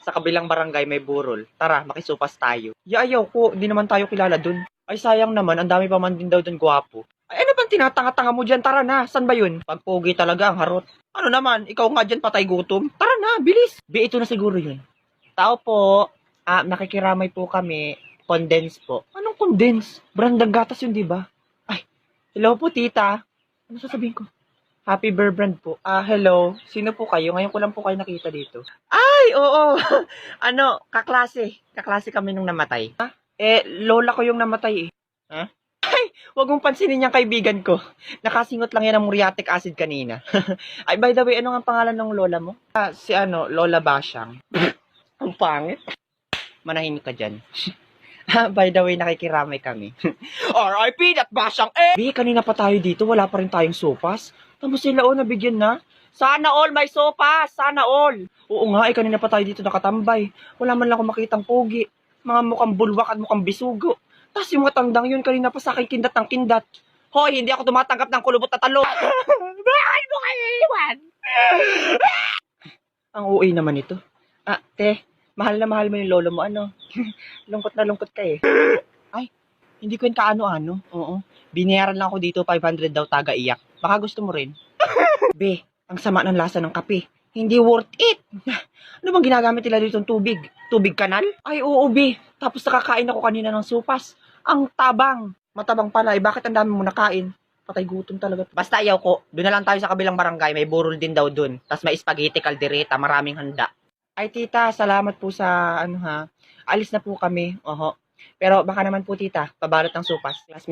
Sa kabilang barangay may burol. Tara, makisupas tayo. Ayaw ko, di naman tayo kilala dun. Ay sayang naman, ang dami pa man din daw dun gwapo. Ay ano bang tinatanga-tanga mo dyan? Tara na, san ba yun? Pagpogi talaga ang harot. Ano naman, ikaw nga dyan patay gutom. Tara na, bilis. Ito na siguro yun. Tao po, nakikiramay po kami. Condense po. Anong condense? Brandang gatas yun, di ba? Ay, hello po tita. Ano sasabihin ko? Happy Brand po. Hello. Sino po kayo? Ngayon ko lang po kayo nakita dito. Ay, oo. Ano, kaklase. Kaklase kami nung namatay. Ha? Lola ko yung namatay eh. Ha? Ay, wag mong pansinin yung kaibigan ko. Nakasingot lang yan ng muriatic acid kanina. Ay, by the way, ano nga pangalan ng lola mo? Si Lola Basyang. Ang pangit. Manahimik ka dyan. By the way, nakikiramay kami. R.I.P. that Basyang eh! Kanina pa tayo dito, wala pa rin tayong sopas. Tapos sila nabigyan na. Sana all may sopas! Sana all! Oo nga, kanina pa tayo dito nakatambay. Wala man lang akong makitang pogi. Mga mukhang bulwak at mukhang bisugo. Tapos yung matandang yun, kanina pa sa akin kindat ng kindat. Hoy, hindi ako tumatanggap ng kulubot na talo. Bakit mo kayo iwan? Ang uwi naman ito. Te, mahal na mahal mo yung lolo mo, ano? Lungkot na lungkot ka eh. Ay, hindi ko yun kaano-ano. Oo. Binayaran lang ako dito, 500 daw taga-iyak. Baka gusto mo rin. Be, ang sama ng lasa ng kape. Hindi worth it. Ano bang ginagamit nila dito ng tubig? Tubig kanal? Ay, oo, be. Tapos nakakain ako kanina ng sopas. Ang tabang. Matabang pala. Bakit ang dami mo nakain? Patay gutom talaga. Basta ayaw ko. Doon na lang tayo sa kabilang barangay. May burol din daw doon. Tapos may spaghetti caldereta. Maraming handa. Ay, tita, salamat po sa Alis na po kami. Oho. Pero baka naman po, tita, pabalot ng sopas. Classmate.